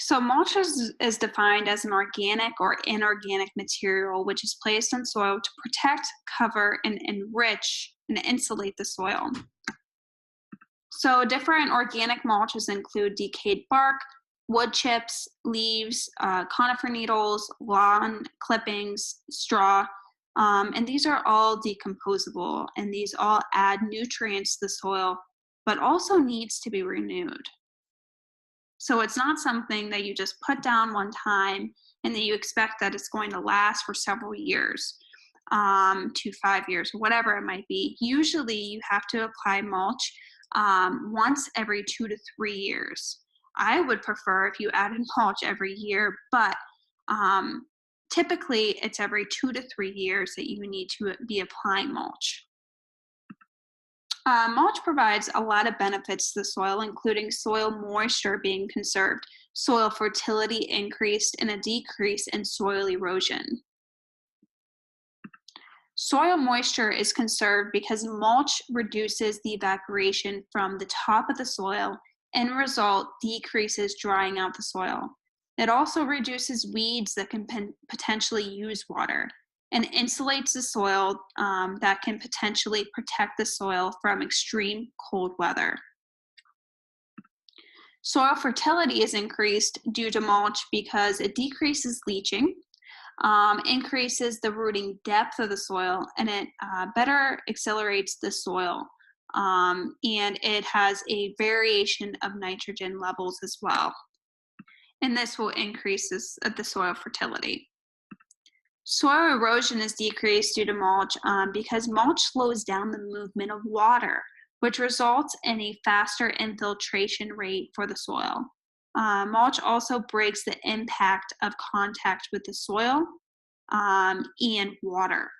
So mulch is defined as an organic or inorganic material which is placed on soil to protect, cover, and enrich and insulate the soil. So different organic mulches include decayed bark, wood chips, leaves, conifer needles, lawn clippings, straw, and these are all decomposable, and these all add nutrients to the soil, but also needs to be renewed. So it's not something that you just put down one time and that you expect that it's going to last for several years, to 5 years, whatever it might be. Usually you have to apply mulch once every 2 to 3 years. I would prefer if you added mulch every year, but um, typically it's every 2 to 3 years that you need to be applying mulch. Mulch provides a lot of benefits to the soil, including soil moisture being conserved, soil fertility increased, and a decrease in soil erosion. Soil moisture is conserved because mulch reduces the evaporation from the top of the soil and result decreases drying out the soil. It also reduces weeds that can potentially use water and insulates the soil that can potentially protect the soil from extreme cold weather. Soil fertility is increased due to mulch because it decreases leaching, increases the rooting depth of the soil, and it better accelerates the soil. And it has a variation of nitrogen levels as well. And this will increase the soil fertility. Soil erosion is decreased due to mulch because mulch slows down the movement of water, which results in a faster infiltration rate for the soil. Mulch also breaks the impact of contact with the soil and water.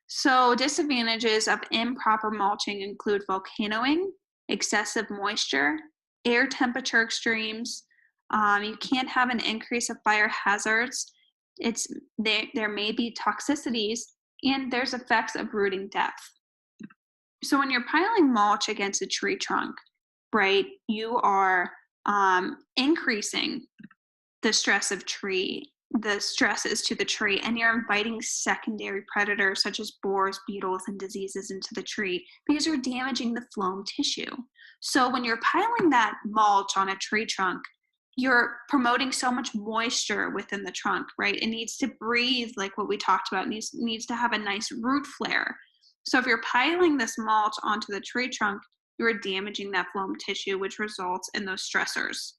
So, disadvantages of improper mulching include volcanoing, excessive moisture, air temperature extremes. You can't have an increase of fire hazards. There may be toxicities, and there's effects of rooting depth. So when you're piling mulch against a tree trunk, right, you are increasing the stress of tree, the stresses to the tree, and you're inviting secondary predators such as borers, beetles, and diseases into the tree because you're damaging the phloem tissue. So when you're piling that mulch on a tree trunk, you're promoting so much moisture within the trunk, right? It needs to breathe, like what we talked about, needs to have a nice root flare. So if you're piling this mulch onto the tree trunk, you're damaging that phloem tissue, which results in those stressors.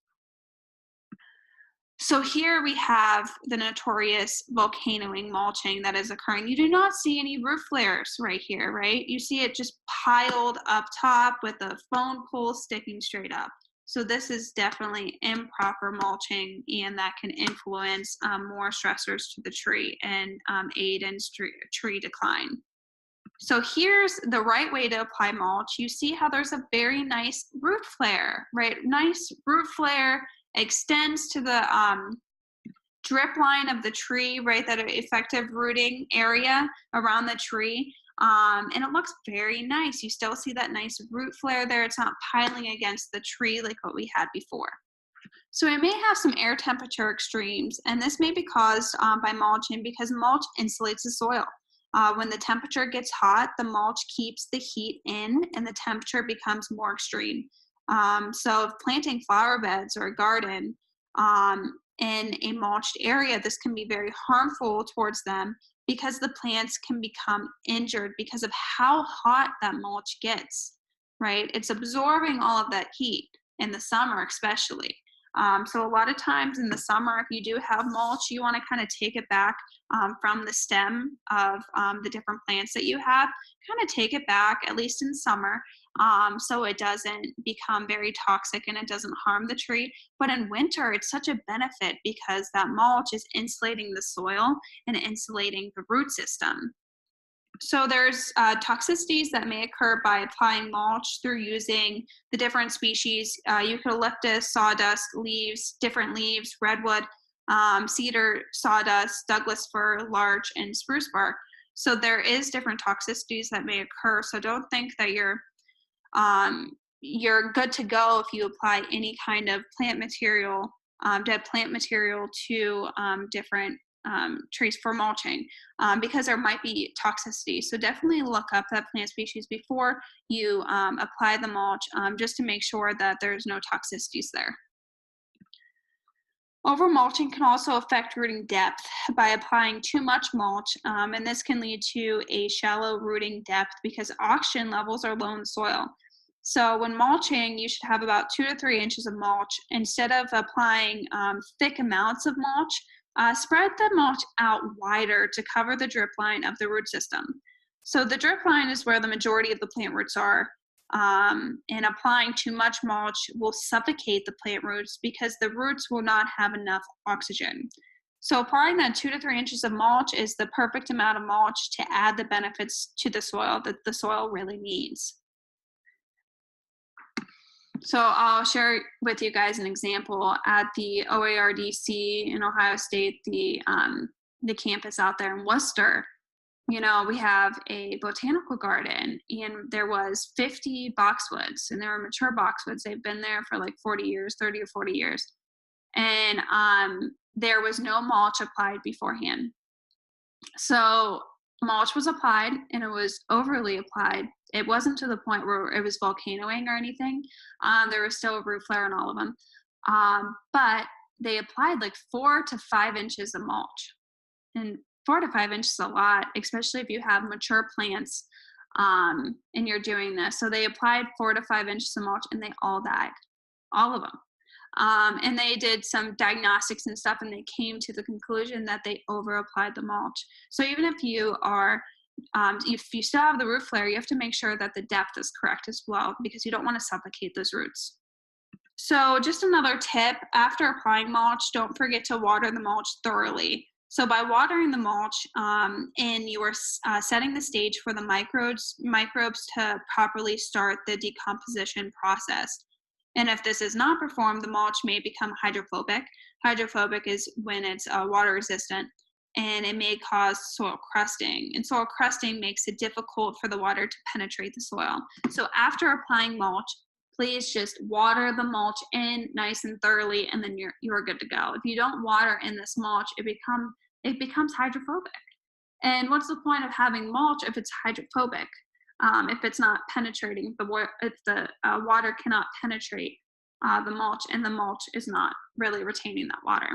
So here we have the notorious volcanoing mulching that is occurring. You do not see any roof flares right here, right? You see it just piled up top with the phone pole sticking straight up. So this is definitely improper mulching, and that can influence more stressors to the tree and aid in tree decline. So here's the right way to apply mulch. You see how there's a very nice root flare, right? Nice root flare extends to the drip line of the tree, right? That effective rooting area around the tree. And it looks very nice. You still see that nice root flare there. It's not piling against the tree like what we had before. So it may have some air temperature extremes, and this may be caused by mulching because mulch insulates the soil. When the temperature gets hot, the mulch keeps the heat in and the temperature becomes more extreme. So if planting flower beds or a garden in a mulched area, this can be very harmful towards them because the plants can become injured because of how hot that mulch gets, right? It's absorbing all of that heat in the summer, especially. So a lot of times in the summer, if you do have mulch, you want to kind of take it back from the stem of the different plants that you have, kind of take it back, at least in summer, so it doesn't become very toxic and it doesn't harm the tree. But in winter, it's such a benefit because that mulch is insulating the soil and insulating the root system. So there's toxicities that may occur by applying mulch through using the different species, eucalyptus, sawdust, leaves, different leaves, redwood, cedar, sawdust, Douglas fir, larch, and spruce bark. So there is different toxicities that may occur. So don't think that you're you're good to go if you apply any kind of plant material, dead plant material to different trees for mulching, because there might be toxicity. So definitely look up that plant species before you apply the mulch, just to make sure that there's no toxicities there. Over mulching can also affect rooting depth by applying too much mulch, and this can lead to a shallow rooting depth because oxygen levels are low in the soil. So when mulching, you should have about 2 to 3 inches of mulch. Instead of applying thick amounts of mulch, spread the mulch out wider to cover the drip line of the root system. So the drip line is where the majority of the plant roots are, and applying too much mulch will suffocate the plant roots because the roots will not have enough oxygen. So applying that 2 to 3 inches of mulch is the perfect amount of mulch to add the benefits to the soil that the soil really needs. So I'll share with you guys an example at the OARDC in Ohio State, the campus out there in Worcester. We have a botanical garden, and there was 50 boxwoods, and they were mature boxwoods. They've been there for like 40 years, 30 or 40 years. And there was no mulch applied beforehand. So mulch was applied, and it was overly applied. It wasn't to the point where it was volcanoing or anything. There was still a root flare in all of them. But they applied like 4 to 5 inches of mulch. And 4 to 5 inches is a lot, especially if you have mature plants, and you're doing this. So they applied 4 to 5 inches of mulch, and they all died, all of them. And they did some diagnostics and stuff, and they came to the conclusion that they over applied the mulch. So even if if you still have the root flare, you have to make sure that the depth is correct as well, because you don't want to suffocate those roots. So just another tip, after applying mulch, don't forget to water the mulch thoroughly. So by watering the mulch, and you are setting the stage for the microbes to properly start the decomposition process. And if this is not performed, the mulch may become hydrophobic. Hydrophobic is when it's water resistant, and it may cause soil crusting. And soil crusting makes it difficult for the water to penetrate the soil. So after applying mulch, please just water the mulch in nice and thoroughly, and then you're good to go. If you don't water in this mulch, it becomes hydrophobic. And what's the point of having mulch if it's hydrophobic? If it's not penetrating if the water cannot penetrate the mulch, and the mulch is not really retaining that water.